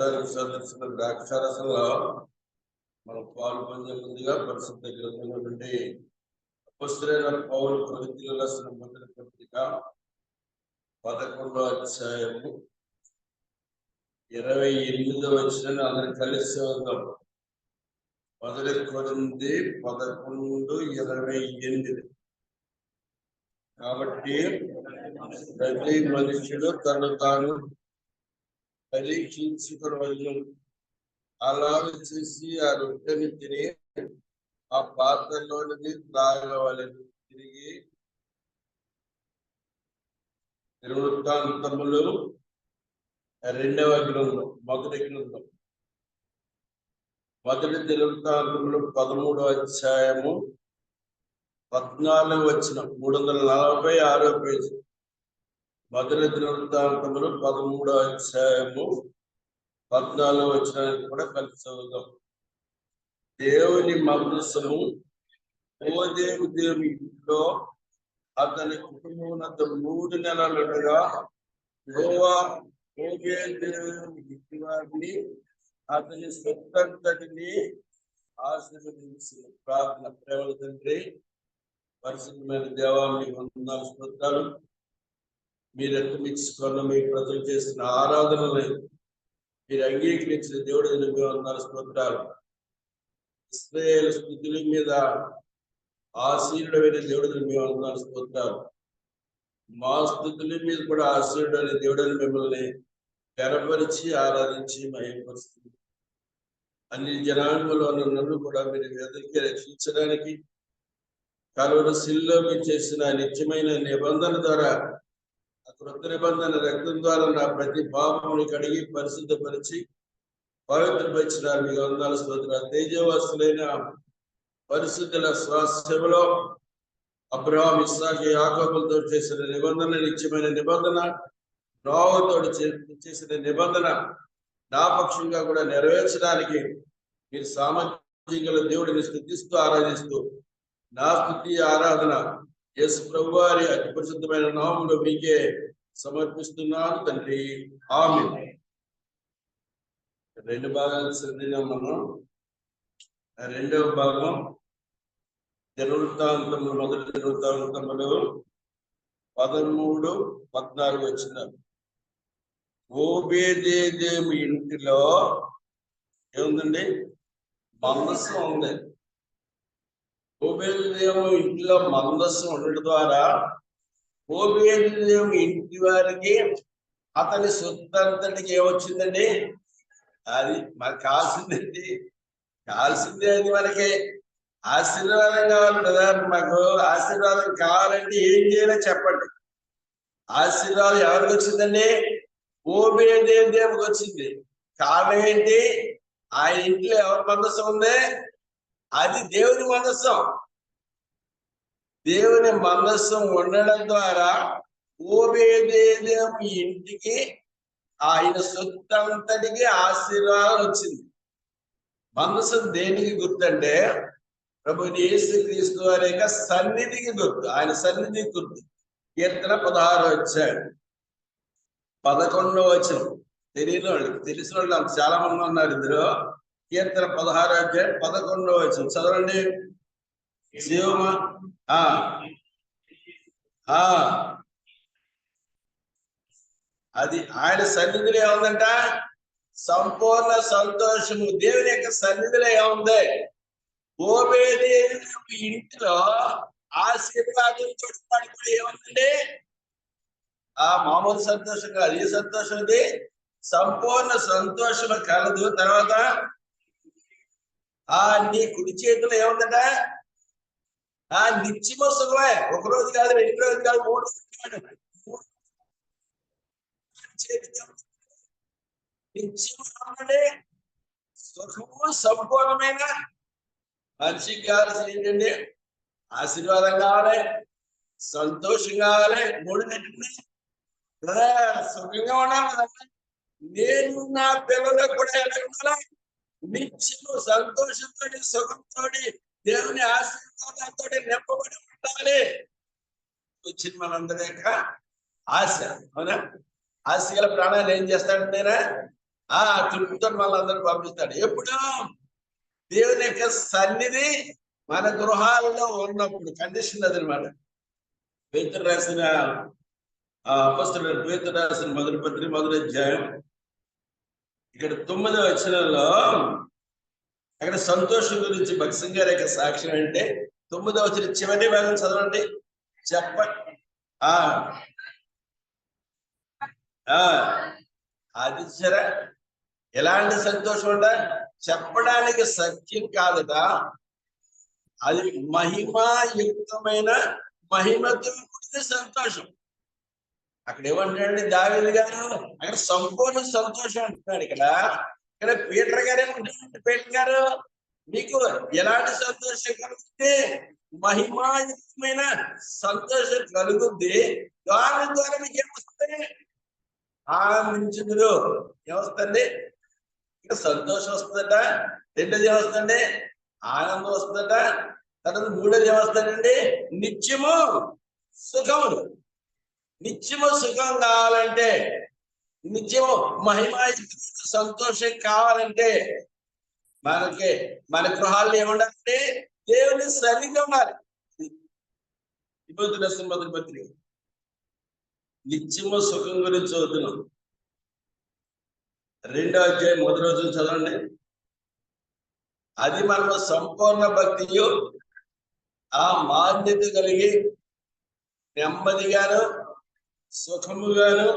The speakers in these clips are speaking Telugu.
సదస్సుల ద్రాక్షారసంలో మనం పాల్గొనే ముందుగా పరిశుద్ధ గ్రంథంలో నుండి అపొస్తలుడైన పౌలు కొరింథీయులకు రాసిన మొదటి పత్రిక 11వ అధ్యాయము 28వ వచనాన్ని అందరం కలిసి చదువుదాం. మొదటి కొరింథీ 11:28. కాబట్టి ప్రతి మనుషుడు తను తాను పరీక్షించుకుని అలాగ చేసి ఆ రొట్టెని తిని ఆ పాత్రలోనిది త్రాగవలెను. తిరిగి దినవృత్తాంతములు 2వ గ్రంథం మొదటి దినవృత్తాంతములు 13వ అధ్యాయము 14వ వచనం 346వ పేజీ. మొదటి దినవృత్తాంతములు 13వ అధ్యాయము 14వ వచనానికి కూడా కలిసి చదువుదాం. దేవుని మందసము దేవుని ఇంట్లో అతని కుటుంబం 3 నెలలుగా యెహోవా దేవుని ఇంటివారిని అతని సొంతంతటిని ఆశీర్వదించిన ప్రార్థన. ప్రేమ తండ్రి, పరిశుద్ధమైన దేవా, మీకు వందనాలు, స్తోత్రాలు. మీరు ఎత్తమిచ్చుకున్న మీ ప్రజలు చేసిన ఆరాధనలు మీరు అంగీకరించిన దేవుడు మీకు వందనాలు, స్తోత్రాలు. ఇశ్రాయేలు స్తుతుల మీద ఆశీర్వైన దేవుడు మేము వందనాలు, స్తోత్రాలు. మా స్తుతుల మీద కూడా ఆశీర్వైన దేవుడని మిమ్మల్ని గర్వపరిచి ఆరాధించి మహిమపరుస్తుంది. అన్ని జనాంగంలో నన్ను కూడా మీరు ఎదురికి రక్షించడానికి కలువరి శిలువలో మీరు చేసిన నిత్యమైన నిబంధన ద్వారా, కృత నిబంధన రక్తం ద్వారా నా ప్రతి పాపముని కడిగి పరిశుద్ధపరిచి పవిత్రపరిచినారు. మీకు వందనాలు, స్తోత్రాలు. తేజవాసులైన పరిశుద్ధుల స్వాస్థ్యంలో అబ్రహాం, ఇస్సాకు, యాకోబులతో చేసిన నిబంధన, నిత్యమైన నిబంధన, నోవహుతో చేసిన నిబంధన నా పక్షంగా కూడా నెరవేర్చడానికి మీరు సామర్థ్యం గల దేవుడిని స్తుతిస్తూ ఆరాధిస్తూ నా స్తుతి ఆరాధన యేసు ప్రభువారి అతి పరిశుద్ధమైన నామములో మీకే సమర్పిస్తున్నాను తండ్రి, ఆమేన్. 2 భాగాలు చదివినాం మనం. 2వ భాగం దినవృత్తాంతములు, మొదటి దినవృత్తాంతములు 13-14 వచనాలు. ఓబేదేదోము ఇంటిలో ఏముందండి? మందసం ఉంది. ఓబేదేదోము ఇంటిలో మందసం ఉండడం ద్వారా ఓబేదేదోము ఇంటి వారికి అతని సొత్తంతటికి ఏమొచ్చిందండి? అది మనకు కావాల్సిందండి. కావాల్సిందే అది. మనకి ఆశీర్వాదం కావాలి కదా. మాకు ఆశీర్వాదం కావాలంటే ఏం చేయాలో చెప్పండి. ఆశీర్వాదం ఎవరికి వచ్చిందండి? ఓబేదేదోముకి వచ్చింది. కారణం ఏంటి? ఆయన ఇంట్లో ఎవరి మందసం ఉంది? అది దేవుని మందసం. దేవుని మందసం ఉండడం ద్వారా ఓబేదేదోము ఇంటికి ఆయన సొత్తంతటికి ఆశీర్వాదం వచ్చింది. మందసం దేనికి గుర్తంటే ప్రభు యేసుక్రీస్తు వారి యొక్క సన్నిధికి గుర్తు. ఆయన సన్నిధికి గుర్తు. కీర్తన 16 వచ్చాడు 11వ వచనం. తెలియని వాళ్ళకి, తెలిసిన వాళ్ళు చాలా మంది ఉన్నారు ఇందులో. కీర్తన 16 అధ్యాయం 11వ వచనం చదవండి. శివమా అది ఆయన సన్నిధిలో ఏముందంట? సంపూర్ణ సంతోషము. దేవుని యొక్క సన్నిధిలో ఏముంది? ఓబేదేదోము ఇంటిలో ఆశీర్వాదం చూడటానికి కూడా ఏముందండి? మామూలు సంతోషం కాదు. ఏ సంతోషం అది? సంపూర్ణ సంతోషం కలదు. తర్వాత నీ కుడి చేతిలో ఏముందట? నిత్యము సుఖమే. 1 రోజు కాదు, 2 రోజులు కాదు, 3 రోజులు కాదు, నిత్యము సుఖము సంపూర్ణమైన. మనిషికి కావాల్సింది ఏంటండి? ఆశీర్వాదం కావాలి, సంతోషం కావాలి, 3 గంటలు సుఖంగా ఉండాలి. నేను నా పిల్లలకు కూడా ఎలా ఉండాలి? నిత్యము సంతోషంతో, సుఖంతో, దేవుని ఆశీర్వాదంతో నింపబడి ఉండాలి. వచ్చింది మనందరి యొక్క ఆశ. అవునా? ఆశగల ప్రాణాలు ఏం చేస్తాడంటే తృప్తితో వాళ్ళందరూ పంపిస్తాడు. ఎప్పుడు దేవుని యొక్క సన్నిధి మన గృహాలలో ఉన్నప్పుడు కండిషన్ అదనమాట. పేతురు రాసిన అపొస్తలుడైన పేతురు రాసిన మొదటి పత్రిక 1వ అధ్యాయం ఇక్కడ 9వ వచనంలో అక్కడ సంతోషం గురించి భక్సింగ్ గారి యొక్క సాక్ష్యం అంటే 9వ వచనం చివరి భాగం చదవండి. అది సరే ఎలాంటి సంతోషం అంట చెప్పడానికి సత్యం కాదట. అది మహిమాయుక్తమైన మహిమతో కూడిన సంతోషం. అక్కడ ఏమంటాడండి దావీదు గారు, అక్కడ సంపూర్ణ సంతోషం అంటున్నాడు. ఇక్కడ పీటర్ గారు ఏమంటాడు, పీటర్ గారు మీకు ఎలాంటి సంతోషం కలుగుతుంది? మహిమాయుక్తమైన సంతోషం కలుగుద్ది. దాని ద్వారా మీకు ఏమొస్తుంది? ఆనందించుదురు. ఏమొస్తుంది? ఇక్కడ సంతోషం వస్తుందట. రెండోది ఏమొస్తుందండి? ఆనందం వస్తుందట. తర్వాత మూడోది ఏమొస్తుందండి? నిత్యము సుఖములు. నిత్యము సుఖం కావాలంటే, నిత్యము మహిమాయుక్త సంతోషం కావాలంటే మన గృహాల్లో ఏముండాలంటే దేవుని సన్నిధి ఉండాలి. మొదటి పత్రిక నిత్యము సుఖం గురించి చదువుతున్నాం. 2వ అధ్యాయం 1వ వచనం చదవండి. అది మనము సంపూర్ణ భక్తియు మాన్యత కలిగి నెమ్మదిగాను సుఖముగాను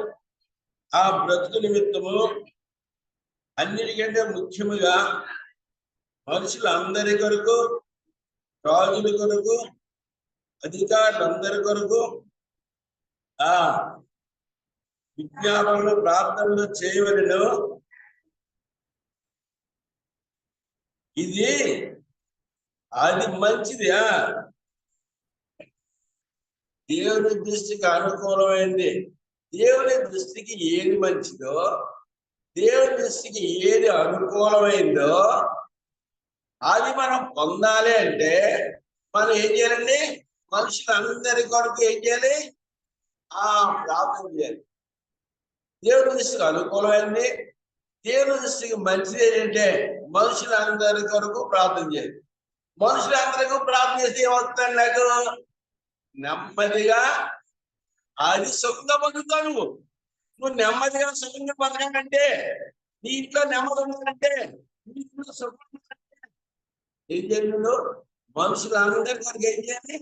బ్రతుకు నిమిత్తము అన్నిటికంటే ముఖ్యముగా మనుషులందరి కొరకు, రాజుల కొరకు, అధికారులందరి కొరకు విజ్ఞాపనలు ప్రార్థనలు చేయవలెను. ఇది అది మంచిది. దేవుని దృష్టికి అనుకూలమైంది. దేవుని దృష్టికి ఏది మంచిదో, దేవుని దృష్టికి ఏది అనుకూలమైందో అది మనం పొందాలి అంటే మనం ఏం చేయాలండి? మనుషులందరి కొరకు ఏం చేయాలి? ప్రార్థన చేయాలి. దేవుని దృష్టికి అనుకూలమైంది, దేవుని దృష్టికి మంచిది ఏంటంటే మనుషులందరి కొరకు ప్రార్థన చేయాలి. మనుషులందరికీ ప్రార్థన చేస్తే ఏమవుతుంది? నాకు నెమ్మదిగా అది సుఖంగా పొందుతావు. నువ్వు నెమ్మదిగా సుఖంగా పొందకంటే, నీ ఇంట్లో నెమ్మది ఉండాలంటే, నీ ఇంట్లో సుఖం ఏం చేయాలి? నువ్వు మనుషులందరి కొరకు ఏం చేయాలి?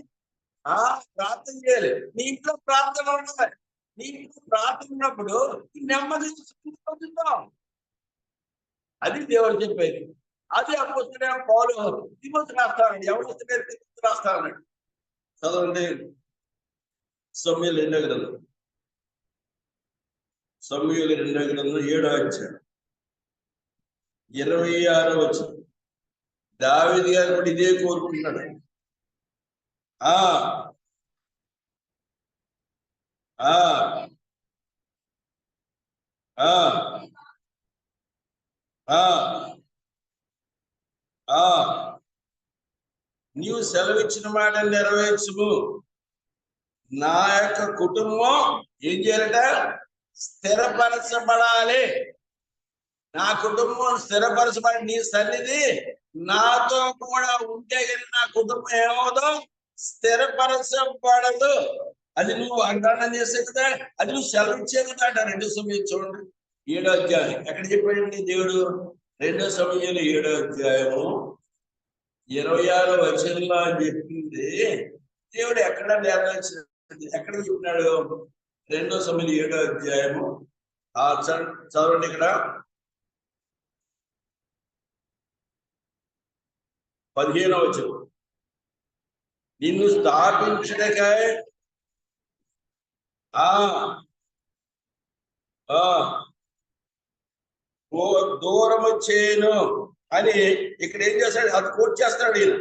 ప్రార్థన చేయాలి. నీ ఇంట్లో ప్రార్థన ఉండాలి. నీ ఇంట్లో ప్రార్థన ఉన్నప్పుడు నెమ్మదిగా సుఖంగా పొందుతావు. అది దేవుడు చెప్పేది. అది అపోస్తలుడైన పౌలు తిమోతికి రాస్తానండి. ఎవరు వస్తే తిమోతికి రాస్తానన్నాడు. చదవండి. సమూయేలు 2వ గ్రంథం 7వ అధ్యాయం 26వ వచనం. దావీదు గారు కూడా ఇదే కోరుకుంటున్నాడు. నీవు సెలవిచ్చిన మాట నెరవేర్చుము. నా యొక్క కుటుంబం ఏం చేయాలట? స్థిరపరచబడాలి. నా కుటుంబం స్థిరపరచబడి నీ సన్నిధి నాతో కూడా ఉంటే కానీ నా కుటుంబం ఏమవుదో స్థిరపరచబడదు. అది నువ్వు వాగ్దానం చేసే కదా, అది నువ్వు సెలవిచ్చే కదా అంట. 2 సమూయేలు చూడండి 7వ అధ్యాయం. ఎక్కడ చెప్పాడండి దేవుడు? 2 సమూయేలు 7వ అధ్యాయము 26వ వచనంలో చెప్పింది. దేవుడు ఎక్కడ నెరవేర్చింది? ఎక్కడ చెప్పినాడు? 2 సమూయేలు 7వ అధ్యాయము చదవండి. ఇక్కడ 15వ వచనం. నిన్ను స్థాపించుటకై దూరము చేయను అని ఇక్కడ ఏం చేస్తాడు? అది కోట్ చేస్తాడు ఈయన.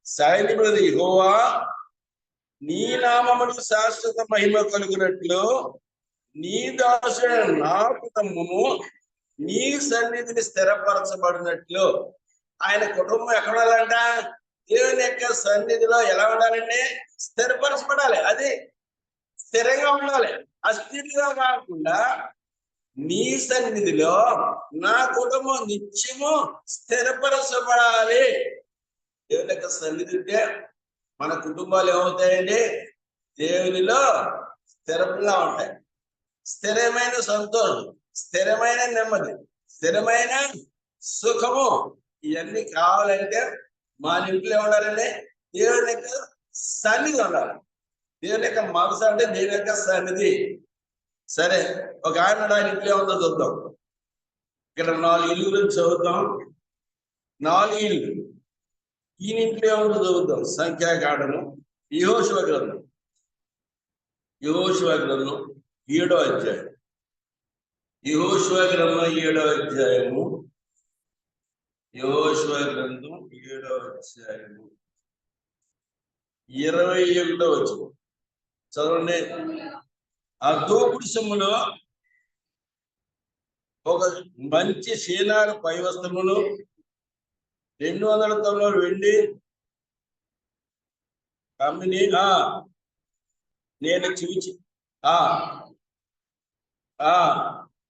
సైన్యముల యెహోవా నీ నామమును శాశ్వత మహిమ కలుగునట్లు నీ దాసుడైన నా కుటుంబము నీ సన్నిధిని స్థిరపరచబడినట్లు. ఆయన కుటుంబం ఎక్కడ ఉండాలంట? దేవుని యొక్క సన్నిధిలో ఎలా ఉండాలంటే స్థిరపరచబడాలి. అది స్థిరంగా ఉండాలి. అస్థితిగా కాకుండా నీ సన్నిధిలో నా కుటుంబం నిత్యము స్థిరపరచబడాలి. దేవుని యొక్క సన్నిధి ఉంటే మన కుటుంబాలు ఏమవుతాయండి? దేవునిలో స్థిరంగా ఉంటాయి. స్థిరమైన సంతోషం, స్థిరమైన నెమ్మది, స్థిరమైన సుఖము ఇవన్నీ కావాలంటే మన ఇంట్లో ఉండాలంటే దేవుని యొక్క సన్నిధి ఉండాలి. దేవుని యొక్క మనసు అంటే దేవుని యొక్క సన్నిధి. సరే, ఒక ఆయన ఇంట్లో ఉందో చూద్దాం. ఇక్కడ 4 ఇల్లు గురించి చదువుతాం. 4 ఇల్లు. ఈయన ఇంట్లో ఉందో చదువుతాం. సంఖ్యాకాండము, యెహోషువ గ్రంథం 7వ అధ్యాయం. యెహోషువ గ్రంథం 7వ అధ్యాయము. యెహోషువ గ్రంథం 7వ అధ్యాయము 21వ వచనం చదవండి. ఆ దోపుడు సొమ్ములో ఒక మంచి శీనాల పై వస్త్రములు, 200 తొలలు వెండి కమ్మిని నేను చూచి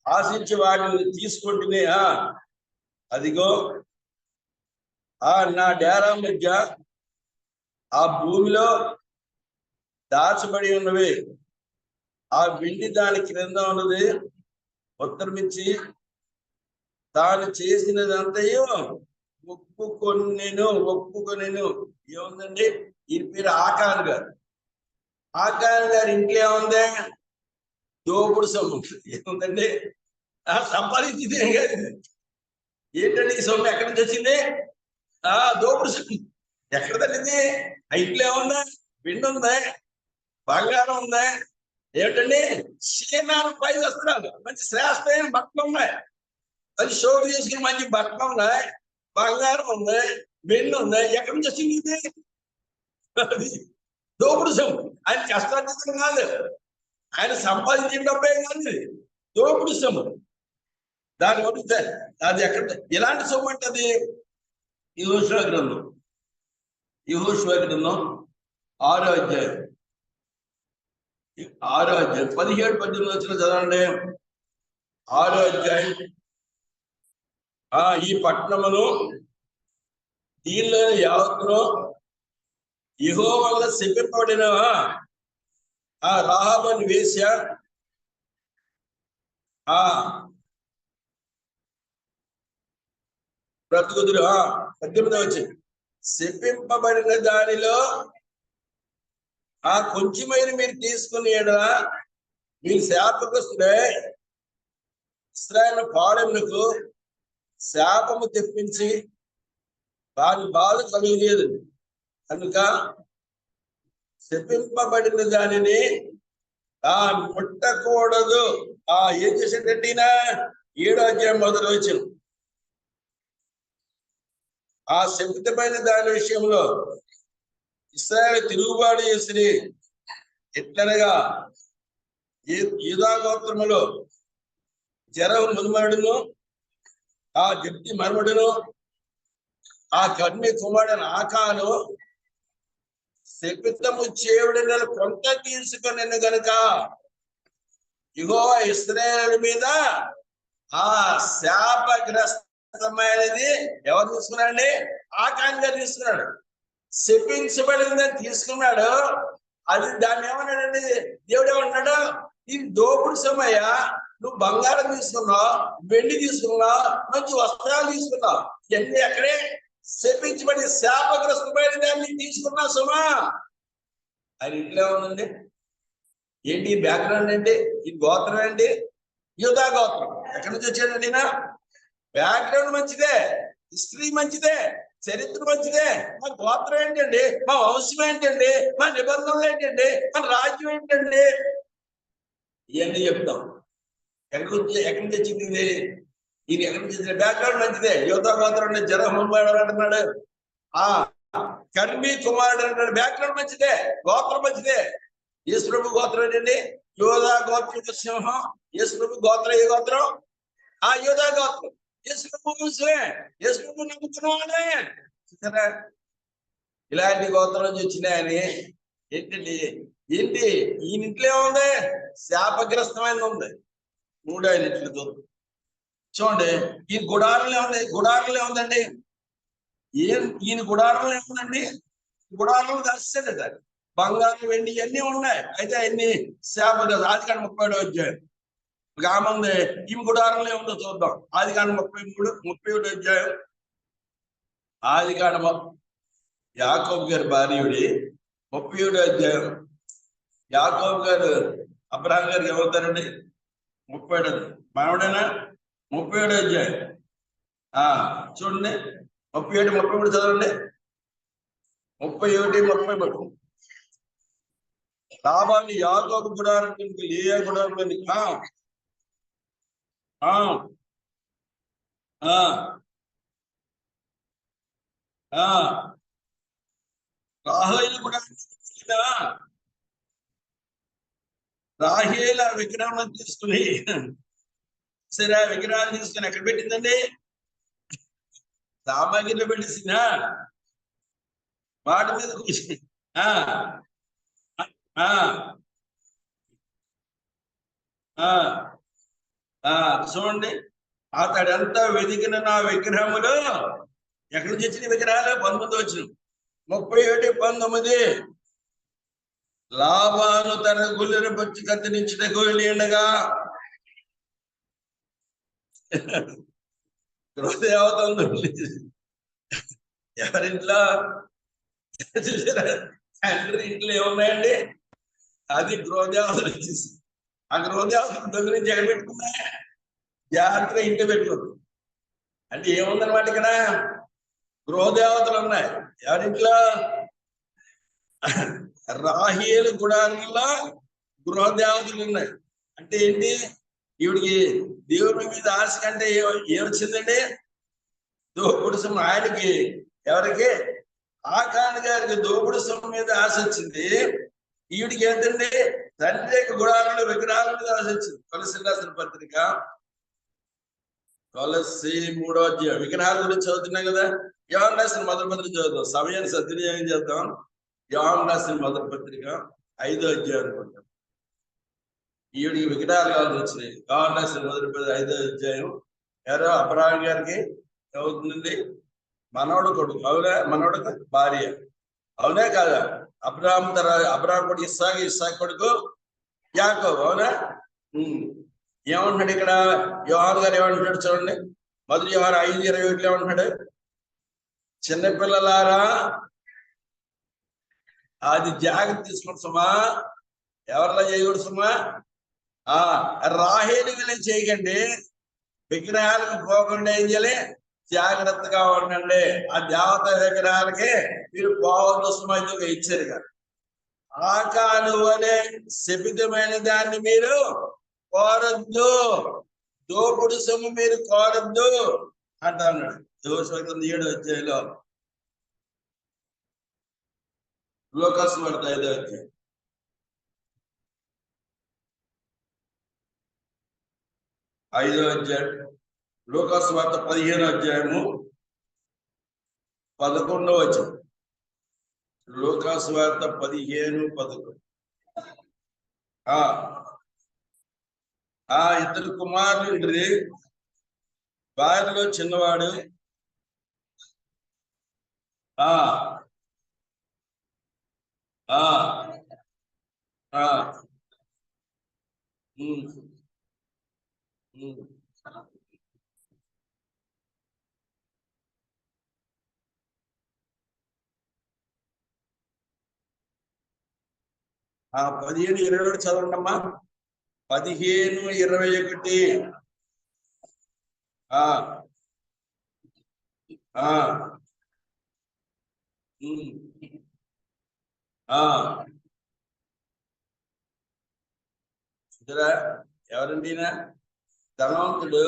ఆశించి వాటిని తీసుకుంటేనే అదిగో నా డేరా మధ్య ఆ భూమిలో దాచబడి ఉన్నవి. ఆ వెండి దాని క్రింద ఉన్నది. ఉత్తరమిచ్చి తాను చేసినదంతయో ఒప్పుకొనేను. ఏముందండి? ఈ పేరు ఆకాన్ గారు. ఆకాన్ గారి ఇంట్లో ఏముంది? దోపుడు సొమ్ము. ఏముందండి? సంపాదించింది ఏం కాదు. ఏంటండి ఈ సొమ్ము ఎక్కడి నుంచి వచ్చింది? దోపుడు సొమ్ము. ఎక్కడ తల్లింది? ఆ ఇంట్లో ఏముందా? వెండి ఉందా? బంగారం ఉందా? ఏమిటండి? శీనాలు పై వస్త్రాలు, మంచి శ్రేష్టమైన బట్టలు ఉన్నాయి. మంచి షోకు చేసుకుని మంచి బట్టలు ఉన్నాయి, బంగారం ఉంది, వెండి ఉంది. ఎక్కడి నుంచి వచ్చింది ఇది? దోపుడు సొమ్ము. ఆయన కష్టార్జితం కాదు, ఆయన సంపాదించిన డబ్బే కాదు, దోపుడు సొమ్ము. దాని గురించి అది ఎక్కడ ఇలాంటి సొమ్ము అంటే అది యెహోషువ గ్రంథం 6వ అధ్యాయం 17-18 వచ్చిన చదవండి. 6వ అధ్యాయం. ఈ పట్టణమును దీనిలో యావత్తును యెహోవా వల్ల శపింపబడిన రాహాబు అని వేశ్య బ్రతుకుదురు. 18వ వచ్చింది. శపింపబడిన దానిలో కొంచెమైన మీరు తీసుకుని మీరు శాపగ్రస్తులే ఇశ్రాయేలు పాడెములకు శాపము తెప్పించి వారి బాధ కలుగలేదు కనుక శపింపబడిన దానిని ముట్టకూడదు. ఏం చేసేటట్టినా 7వ అధ్యాయం 1వ వచనం. ఆ శపితమైన దాని విషయంలో ఇశ్రాయేలు తిరుగుబాటు చేసి ఎట్లనగా యూదా గోత్రములో జెరహు మనుమడును, జబ్ది మనుమడును, కర్మి కుమారుడైన ఆకాను శపితము చేయబడిన కొంత తీసుకొని గనుక యెహోవా ఇశ్రాయేలు మీద శాపగ్రస్తమైనది ఎవరు తీసుకున్నాడండి? ఆకాన్ గారు తీసుకున్నాడు. శపించబడిందని తీసుకున్నాడు. అది దాన్ని ఏమన్నాడండి? దేవుడు ఏమన్నాడు? ఇది దోపుడు సమయ, నువ్వు బంగారం తీసుకున్నావు, వెండి తీసుకున్నావు, మంచి వస్త్రాలు తీసుకున్నావు, ఇవన్నీ ఎక్కడే? శపించబడి శాపగ్రస్తమైన దాన్ని తీసుకున్నావు సుమా. ఆయన ఇంట్లో ఉందండి. ఏంటి బ్యాక్గ్రౌండ్ అంటే? ఈ గోత్రం ఏంటి? యూదా గోత్రం. ఎక్కడి నుంచి వచ్చాడండి? బ్యాక్గ్రౌండ్ మంచిదే, హిస్టరీ మంచిదే, చరిత్ర మంచిదే. మా గోత్రం ఏంటండి? మా వంశం ఏంటండి? మా నిబంధనలు ఏంటండి? మన రాజ్యం ఏంటండి? ఇవన్నీ చెప్తాం. ఎక్కడి నుంచి వచ్చింది ఇది? ఎక్కడి నుంచి వచ్చింది? బ్యాక్గ్రౌండ్ మంచిదే. యువత గోత్రం జెరహు అంటున్నాడు, కర్మి కుమారుడు అంటున్నాడు. బ్యాక్గ్రౌండ్ మంచిదే, గోత్రం మంచిదే. యేసు ప్రభు గోత్రం ఏంటండి? యోధా గోత్రం సింహం. యేసు ప్రభు గోత్రం ఏ గోత్రం? యోధా గోత్రం. యేసు ప్రభు వంశమే, యేసు ప్రభు నమ్ముకున్నవాడే. ఇలాంటి గోత్రం నుంచి వచ్చినాయని ఏంటండి ఏంటి ఈయన ఇంట్లో ఏముంది? శాపగ్రస్తమైనది ఉంది. 3 ఇంట్లో చూడండి. ఈ గుడారంలో ఉంది, గుడారంలో ఉందండి. ఈయన గుడారంలో ఏముందండి? గుడారంలో దాచాడట. బంగారం వెండి ఇవన్నీ ఉన్నాయి. అయితే అన్ని శాపగ్రస్తం. ఆదికాండం 37వ అధ్యాయం గామంది. ఈమె గుడారంలో ఏముందో చూద్దాం. ఆదికాండం 31వ అధ్యాయం. ఆదికాండం యాకోబు గారి భార్యుడి 37వ అధ్యాయం. యాకోబు గారు అబ్రహాం గారికి ఎవరుతారండి? 37 మనవడేనా? 37వ అధ్యాయం చూడండి. 37, 33 చదవండి. 31, 33. లాభాన్ని యాకోబు గుడారానికి లేయా గుడారానికి రాహేలు గుడారానికి రాహేల విగ్రహం తీసుకుని సరే ఆ విగ్రహాన్ని తీసుకుని ఎక్కడ పెట్టిందండి? సామాగ్రిలో పెట్టేసిందా? వాటి మీద కూర్చుని చూడండి. అతడంతా వెతికిన నా విగ్రహములు ఎక్కడ తెచ్చిన విగ్రహాలు? 19 వచ్చిన 37, 19. లాభాను తన గుళ్ళను బట్టి కత్తిరించటకు వెళ్ళి ఉండగా గృహదేవతలు ఎవరింట్లో? తండ్రి ఇంట్లో ఏమున్నాయండి? అది గృహదేవతలు వచ్చేసి ఆ గృహదేవతలు దగ్గర నుంచి ఎక్కడ పెట్టుకున్నా? జాగ్రత్తగా ఇంట్లో పెట్టుకోరు. అంటే ఏముందన్నమాట ఇక్కడ? గృహదేవతలు ఉన్నాయి. ఎవరింట్లో? రాహేలు గుడారంలో గృహదేవతలు ఉన్నాయి. అంటే ఏంటి? ఈవిడికి దేవుడి మీద ఆశ కంటే ఏమొచ్చిందండి? దోపుడు సొమ్ము. ఆయనకి ఎవరికి? ఆకాన్ గారికి దోపుడు సొమ్ము మీద ఆశ వచ్చింది. ఈవిడికి ఏంటండి? తండ్రి యొక్క గుడారంలో విగ్రహాల మీద ఆశ వచ్చింది. తులసి రాసిన పత్రిక తులసి 3వ అధ్యాయం. విగ్రహాల గురించి చదువుతున్నాం కదా. యోహాను రాసిన మొదటి పత్రిక చదువుతాం. సమయాన్ని సద్వినియోగం చేద్దాం. యోహాను రాసిన మొదటి పత్రిక 5వ అధ్యాయం అనుకుంటాం. ఈవిడికి విగ్రహాలు కావాల్సి వచ్చినాయి. యోహాను రాసిన మొదటి పత్రిక 5వ అధ్యాయం. ఎవరో అబ్రహాం గారికి అవుతుందండి మనవడు కొడుకు. అవునా? మనవడు భార్య. అవునా కాదా? అబ్రహాం కొడుకు ఇస్సాకు, ఇస్సాకు కొడుకు యాకోబు. అవునా? ఏమంటున్నాడు ఇక్కడ? యోహాను గారు ఏమంటున్నాడు చూడండి. మొదటి యోహాను 5:21 ఏమంటున్నాడు? చిన్నపిల్లలారా అది జాగ్రత్త తీసుకోండి సుమా. ఎవరిలా చేయకూడదు సుమా? రాహేలు వీళ్ళని చేయకండి. విగ్రహాలకు పోకుండా ఏం చేయాలి? జాగ్రత్తగా ఉండండి. ఆ దేవత విగ్రహాలకి మీరు పోవద్దు సుమైతుగా ఇచ్చారు కదా. ఆకాను అనే శపితమైన దాన్ని మీరు కోరద్దు, దోపుడు సొమ్ము మీరు కోరద్దు అంటున్నాడు. దోషం 7వ అధ్యాయంలో. లూకాసు వార్త 5వ అధ్యాయం. 5వ అధ్యాయం. లూకాసు వార్త 15వ అధ్యాయము 11వ వచనం. లూకాసు వార్త 15:11. ఇద్దరు కుమారులు, వారిలో చిన్నవాడు ఆ 15:21 చదవండి అమ్మా. 15:21. ఎవరండి? ధనవంతుడు.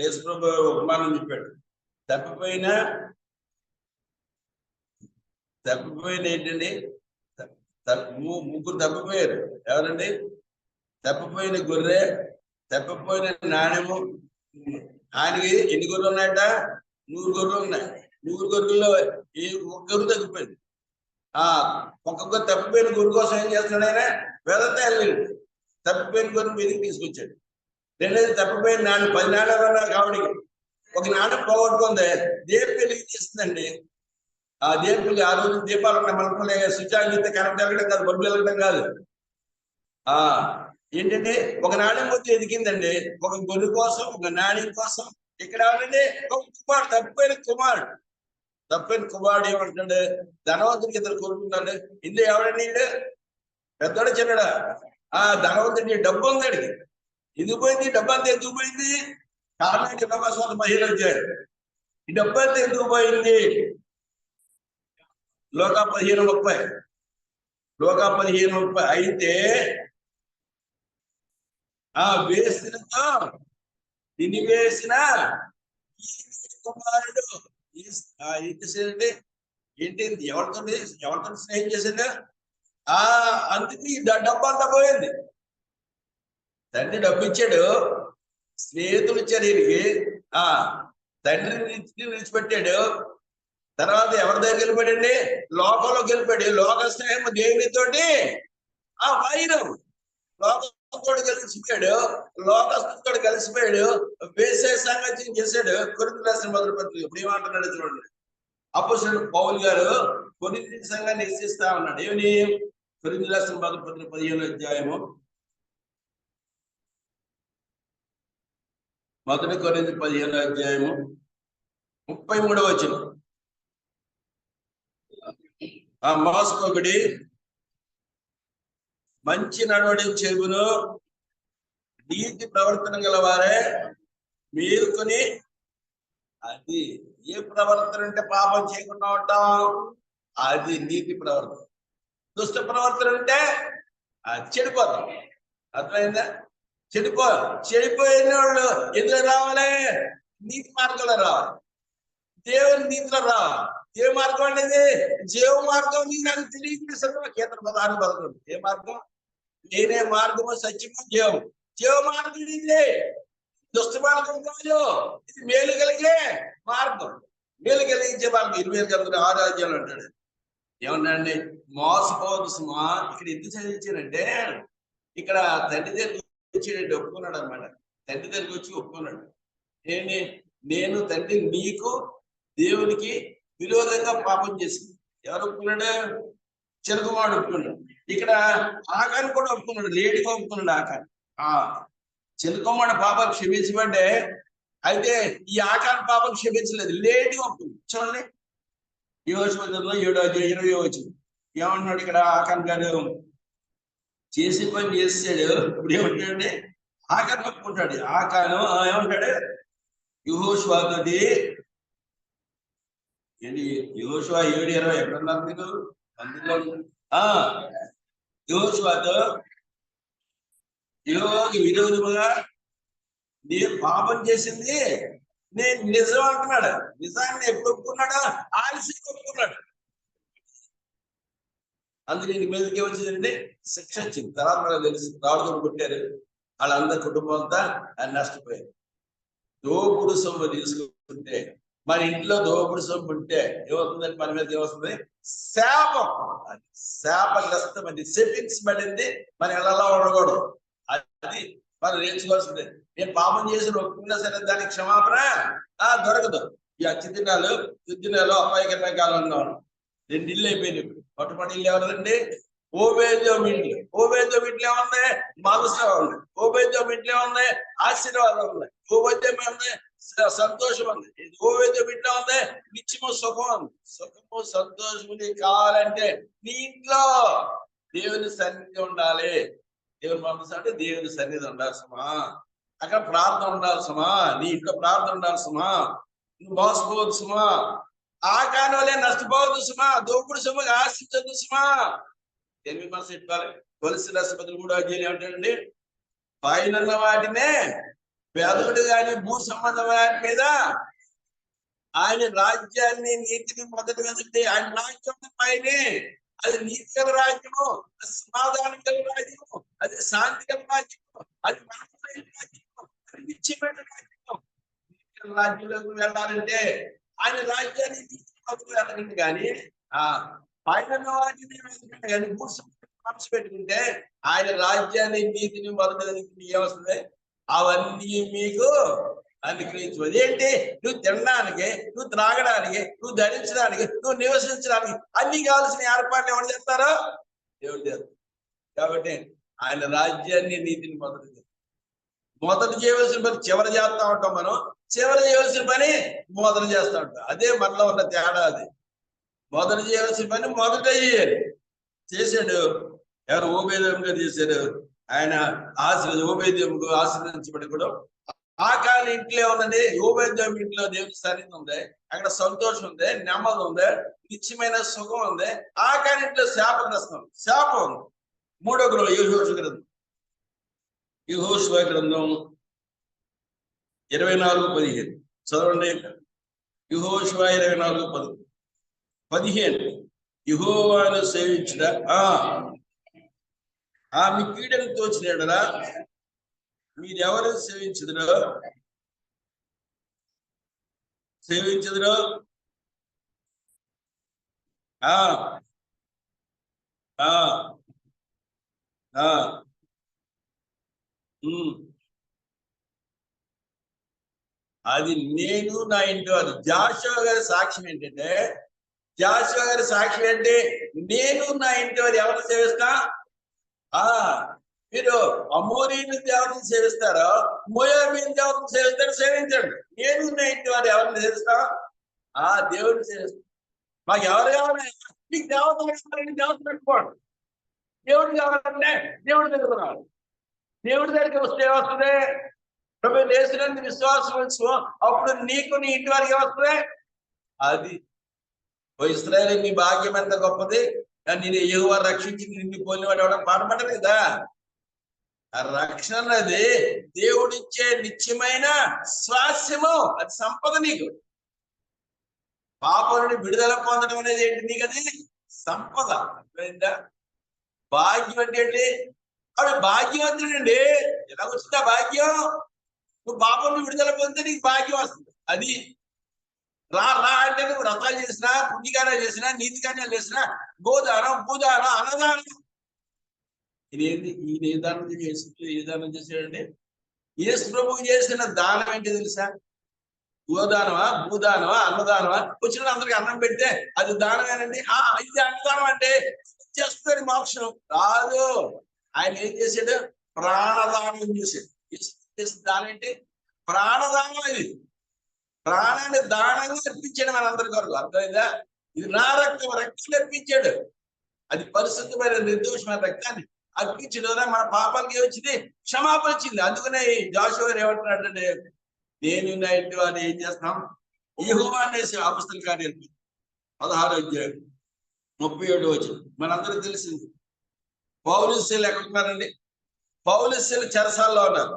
యేసుప్రభు ఉపమానం చెప్పాడు. తప్పిపోయిన ఏంటండి? ముగ్గురు తప్పిపోయారు. ఎవరండి? తప్పిపోయిన గొర్రె, తప్పిపోయిన నాణ్యము. ఆయనకి ఎన్ని గొర్రెలు ఉన్నాయట? 100 గొర్రెలు ఉన్నాయి. 100 గొర్రెల్లో ఒక్కరు తగ్గిపోయింది. ఒక్కొక్క తప్పిపోయిన గురి కోసం ఏం చేస్తున్నాడు ఆయన? వెదతే వెళ్ళాడు, తప్పిపోయిన గురిని మీదకి తీసుకొచ్చాడు. రెండోది తప్పిపోయిన నాన్న 10 నాణాలు ఉన్నారు కావడికి, ఒక నాణ్యం పోగొట్టుకుంది, దీపం వెలిగిస్తుందండి. ఆ దీపం ఆ రోజు దీపాలు ఉన్నాయి మనకు, స్విచ్ ఆన్ చేస్తే కరెంట్ వెళ్ళడం కాదు, బల్బులు వెళ్ళడం కాదు. ఏంటంటే ఒక నాణ్యం వచ్చి ఎదిగిందండి, ఒక గొర్రె కోసం, ఒక నాణ్యం కోసం. ఇక్కడ ఎవరండి? ఒక కుమారుడు, తప్పైన కుమారుడు ఏమంటున్నాడు? ధనవంతుడికి ఇద్దరు కొనుక్కున్నాడు. ఇందులో ఎవడండి? పెద్దోడు చిన్నడా? ధనవంతుడి డబ్బు ఉంది అడిగి. ఎందుకు పోయింది డబ్బు? అంతా ఎందుకు పోయింది? కారణానికి నమ్మస్వామి మహిళ వచ్చాడు. ఈ డబ్బు అంతా ఎందుకు పోయింది? లోకా 15:30, లోకా 15:30. అయితే వేసినతో తినివేసిన కుమారుడు ఏంటి ఎవరితో స్నేహం చేశాడు? అందుకు ఈ డబ్బు అంతా పోయింది. తండ్రి డబ్బు ఇచ్చాడు, స్నేహితులు ఇచ్చారు ఈయనకి, తండ్రిని విడిచిపెట్టాడు. తర్వాత ఎవరి దగ్గర వెళ్ళిపోయాడండి? లోకంలోకి వెళ్ళిపోయాడు. లోక స్నేహం దేవునితోటి వైరం, లోకంతో కలిసిపోయాడు, లోకస్తుతో కలిసిపోయాడు, వేసే సంగతి చేశాడు. కొరింథీయులకు రాసిన మొదటి పత్రిక ఇప్పుడు ఏమంటున్నాడు చూడండి. అపోస్తలుడు పౌలు గారు కొరింథీ సంఘాన్ని హెచ్చిస్తా ఉన్నాడు. ఏమని? కొరింథీయులకు రాసిన మొదటి పత్రిక 15వ అధ్యాయము, మొదటి కొరింథీ 15వ అధ్యాయము 33వ వచనం. మోసపోకడి, మంచి నడవడి చెబును, నీతి ప్రవర్తన గలవారే మేలుకొని. అది ఏ ప్రవర్తన అంటే పాపం చేయకుండా ఉంటాం, అది నీతి ప్రవర్తన. దుష్ట ప్రవర్తన అంటే చెడిపోతాం. అర్థమైందా? చెడిపోయిన వాళ్ళు ఎందులో రావాలి? నీతి మార్గంలో రావాలి, దేవుని నీతిలో రావాలి. ఏ మార్గం అనేది? జీవ మార్గం. నాకు తెలియజేసిన కేంద్ర పదాన్ని బతకండి. ఏ మార్గం? నేనే మార్గము, సత్యము, జీవము. జీవ మార్గం ఇదే, దుష్ట మార్గం కాదు. ఇది మేలు కలిగే మార్గం, మేలు కలిగించే మార్గం. 20 అధ్యాయంలో అంటాడు. ఏమన్నాండి? మోసపోవద్దు సుమా. ఇక్కడ ఎందుకు చదివించానంటే, ఇక్కడ తండ్రి దగ్గరికి వచ్చి ఒప్పుకున్నాడు అనమాట. తండ్రి దగ్గరికి వచ్చి ఒప్పుకున్నాడు. నేను తండ్రి నీకు దేవునికి విరోధంగా పాపం చేసింది. ఎవరు ఒప్పుకున్నాడు? చిన్నకుమారుడు ఒప్పుకున్నాడు. ఇక్కడ ఆకాను కూడా ఒప్పుకున్నాడు, లేటుగా ఒప్పుకున్నాడు ఆకాను. చిన్నకుమారుడు పాపం క్షమించమంటే, అయితే ఈ ఆకాను పాపం క్షమించలేదు, లేటుగా ఒప్పుకున్నాడు. చూడండి యెహోషువ 7:20 వచ్చింది. ఏమంటున్నాడు ఇక్కడ? ఆకాన్ గారు చేసే పని చేసాడు. ఇప్పుడు ఏమంటాడంటే ఆకాను ఒప్పుకుంటాడు. ఆకాను ఏమంటాడు? యెహోషువతోటి ఏంటి? యెహోషువ 7:20 ఎక్కడున్నారు మీరు? అందులో యెహోషువతో యెహోవాకి విరోధముగా నేను పాపం చేసింది నేను నిజం అంటున్నాడు. నిజాన్ని ఎప్పుడు ఒప్పుకున్నాడు? ఆలస్యంగా ఒప్పుకున్నాడు. అందుకే మీదకి వచ్చిందండి శిక్ష వచ్చింది. తర్వాత మనకు తెలుసు, రావడంతో కొట్టారు, వాళ్ళందరి కుటుంబం అంతా నష్టపోయారు. దోపుడు సొమ్ము తీసుకుంటే, మన ఇంట్లో దోపుడు సొమ్ము ఉంటే ఏమవుతుందండి? మన మీద ఏమవుతుంది? శాపం. శాపగ్రస్తం అండి, సెట్టింగ్స్ పడింది. మన ఎలా ఉండకూడదు, అది మనం నేర్చుకోవాల్సిందే. నేను పాపం చేసి ఒప్పుకున్నా సరే దానికి క్షమాపణ దొరకదు. ఈ అచ్చిదినాలు దుద్దినాలు అపాయకరమైన కాలంలో 2 ఇళ్ళు అయిపోయింది. ఇప్పుడు పట్టుపడి ఇల్లు ఎవరండి? ఓబేదోము ఇంట్లో. ఓబేదోము ఇంట్లో ఏముంది? మనసు ఉంది. ఓబేదోము ఇంట్లో ఏముంది? ఆశీర్వాదం ఉంది. ఓబేదోము ఉంది, సంతోషం ఉంది. ఓబేదోము ఇంట్లో ఉంది నిత్యము సుఖం ఉంది. సుఖము సంతోషము నీకు కావాలంటే నీ ఇంట్లో దేవుని సన్నిధి ఉండాలి. దేవుని మనసు అంటే దేవుని సన్నిధి ఉండాలి సుమా. అక్కడ ప్రార్థన ఉండాలి సుమా. నీ ఇంట్లో ప్రార్థన ఉండాలి సుమా. నువ్వు మోసపోవద్దు సుమా. ఆకానంలో నష్టపోవద్దు సుమా. దోపుడు సుమగా ఆశించద్దు సుమా. దేవుని మనసు ఇవ్వాలి. కొలస్సీయులకు రాసిన పత్రిక 3వ అధ్యాయం ఏమంటాడండి? పైన వాటినే పేదోడు గాని భూ సంబంధం వాటి మీద ఆయన రాజ్యాన్ని నీతిని మొదటి వెళ్తే ఆయన రాజ్యం పైనే. అది నీతి గల రాజ్యము, అది సమాధానం గల రాజ్యము, అది శాంతి గల రాజ్యము, అది మనమైన రాజ్యము, అది నిత్యమైన రాజ్యము. రాజ్యంలోకి వెళ్ళాలంటే ఆయన రాజ్యాన్ని వెళ్ళకండి. కానీ పైన వాటిని కానీ మనసు పెట్టుకుంటే ఆయన రాజ్యాన్ని నీతిని మొదటి ఏమొస్తుంది అవన్నీ మీకు అనుగ్రహించు. అదేంటి నువ్వు తినడానికి, నువ్వు త్రాగడానికి, నువ్వు ధరించడానికి, నువ్వు నివసించడానికి అన్ని కావాల్సిన ఏర్పాట్లు ఎవరు చేస్తారో దేవుడు చేస్తారు. కాబట్టి ఆయన రాజ్యాన్ని నీతిని మొదటి చేయవలసిన పని చివరి చేస్తా ఉంటాం, మనం చివరి చేయవలసిన పని మొదలు చేస్తా ఉంటాం. అదే మనలో ఉన్న తేడా. అది మొదటి చేయవలసిన పని మొదట చేశాడు. ఎవరు ఓబేదేవుగా చేశాడు. ఆయన ఓబేదేవుడు ఆశీర్వదించబడి కూడా ఆ కాలం ఇంట్లో ఉన్నది. ఓబేదేవు ఇంట్లో దేవుని సన్నిధి ఉంది, అక్కడ సంతోషం ఉంది, నెమ్మది ఉంది, నిత్యమైన సుఖం ఉంది. ఆ కాలం ఇంట్లో శాపగ్రస్తం, శాపం ఉంది. 3వ గ్రంథం యెహోషువ గ్రంథం 24:15 చదవండి. యెహోషువ 24:15 యెహోవాను సేవించుట మీ కీడను తోచినడలా మీరెవరు సేవించుదురో అది నేను నా ఇంటి వారు. జాషువా గారి సాక్ష్యం ఏంటంటే, నేను నా ఇంటి వారు ఎవరు సేవిస్తా? మీరు అమోరీని దేవతను సేవిస్తారో, మోయాబీని దేవతను సేవిస్తారో సేవించండి. నేను నా ఇంటి వారు ఎవరిని సేవిస్తా? దేవుడిని సేవిస్తా. మాకు ఎవరు కావాలి? మీకు దేవతలు పెట్టుకోండి. దేవుడు కావాలంటే దేవుడి దగ్గర రావాలి. దేవుడి దగ్గరికి వస్తే ఏమొస్తుంది? ప్రభు యేసునందు విశ్వాసం ఉంచు, అప్పుడు నీకు నీ ఇంటి వారికి వస్తుంది. అది ఇశ్రాయేలు నీ భాగ్యం ఎంత గొప్పది, నేను యెహోవా రక్షించి నిన్ను పోలినవాడు ఎవడ పాడబడ్డది కదా. ఆ రక్షణ అన్నది దేవుడిచ్చే నిత్యమైన స్వాస్యము, అది సంపద. నీకు పాపం నుండి విడుదల పొందడం అనేది ఏంటి? నీకు అది సంపద. భాగ్యం అంటే ఏంటి? ఆవిడ భాగ్యవంతుడండి. ఎలా వచ్చిందా భాగ్యం? నువ్వు పాపం విడుదల పొందితే నీకు భాగ్యం వస్తుంది. అది రా అంటే నువ్వు వ్రతాలు చేసినా, పుణ్యకార్యాలు చేసినా, నీతికార్యాలు చేసినా, గోదానం, భూదానం, అన్నదానం. ఇదేంటి? ఈయన ఏ దానం చేసాడండి? యేసు ప్రభువు చేసిన దానం ఏంటి తెలుసా? గోదానమా, భూదానమా, అన్నదానమా? వచ్చిన అందరికి అన్నం పెడితే అది దానమేనండి. ఇది అన్నదానం అంటే చేస్తుంది మోక్షం రాదు. ఆయన ఏం చేశాడు? ప్రాణదానం చేశాడు. దానం ఏంటి? ప్రాణదానం. ఇది ప్రాణాన్ని దానంగా అర్పించాడు మనందరి కొరకు. అర్థమైందా? ఇది నా రక్తం అర్పించాడు. అది పరిశుద్ధమైన నిర్దోషమైన రక్తాన్ని అర్పించడం మన పాపాలకి వచ్చింది, క్షమాపణ వచ్చింది. అందుకనే జాషువా ఏమంటున్నాడంటే, నేను నా ఇంటి వారిని ఏం చేస్తాం? యెహోవా అనేసి అపొస్తలుల కార్యాలు 16:37 మనందరికి తెలిసింది. పౌలుస్యులు ఎక్కడున్నారండి? పౌలుస్యులు చెరసాల్లో ఉన్నారు,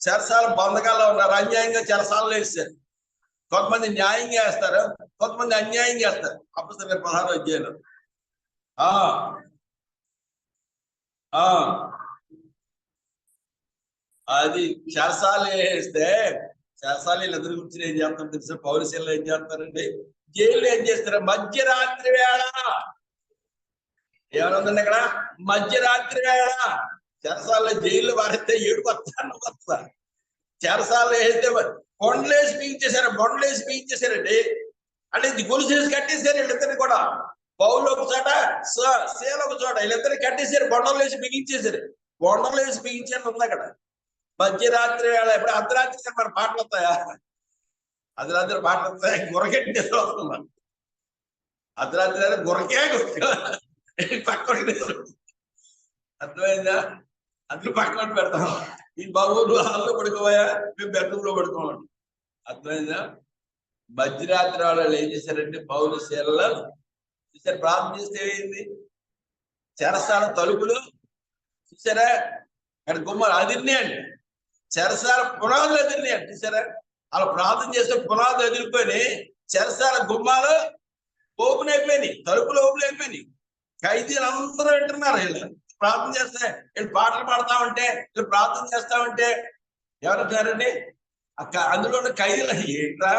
చెరసాల బంధకాల్లో ఉన్నారు. అన్యాయంగా చెరసాలలో వేస్తారు. కొంతమంది న్యాయంగా వేస్తారు, కొంతమంది అన్యాయంగా వేస్తారు. అపొస్తలుల 16 అది చెరసాలు వేస్తే చెరసాలు ఎదురు కూర్చుని ఏం చేస్తారు తెలుసా? పౌలుస్యులు ఏం చేస్తారండి? జైలు ఏం చేస్తారు? మధ్యరాత్రి వేళ ఏమనుందండి అక్కడ? మధ్యరాత్రి వేళ చెరసాలలో జైలు వారిస్తే ఏడుపు వస్తా. చెరసాలలో వేస్తే బొండలేసి బిగించేశారండి. అంటే ఇది గొలుసేసి కట్టేశారు వీళ్ళిద్దరిని కూడా. పౌలు ఒక చోట, సేల ఒక చోట, వీళ్ళిద్దరిని కట్టేశారు, బొండలు వేసి బిగించేశారు. బొండలు వేసి బిగించారు ఉంది అక్కడ. మధ్యరాత్రి వేళ. ఇప్పుడు అర్ధరాత్రి మన పాటలు వస్తాయా? అర్ధరాత్రి పాటలు వస్తాయా? గురకెట్టి వస్తున్నాను. అర్ధరాత్రి గురకే పక్కన అర్థమైందా? అందులో పక్కన పెడతాం. ఈ బాబు హాల్లో పడుకోవా, మేము బెడ్రూమ్ లో పడుకోమండి. అర్థమైందా? మధ్యరాత్రి వాళ్ళు ఏం చేశారంటే పౌలు శీలలో చూసారు, ప్రార్థన చేస్తే ఏమైంది? చెరసాల తలుపులు చూసారా? అక్కడ గుమ్మలు అదిరినాయండి. చెరసాల పునాదులు అదిరినాయండి. చూసారా? అలా ప్రార్థన చేస్తే పునాదులు ఎదిరిపోయి చెరసాల గుమ్మాలు ఓపెన్ అయిపోయినాయి, తలుపులు ఓపెన్ అయిపోయినాయి. ఖైదీలు అందరూ వింటున్నారు. వీళ్ళు ప్రార్థన చేస్తే, వీళ్ళు పాటలు పాడుతా ఉంటే, వీళ్ళు ప్రార్థన చేస్తా ఉంటే ఎవరంటారండి? అందులో ఉన్న ఖైదీలు ఏంట్రా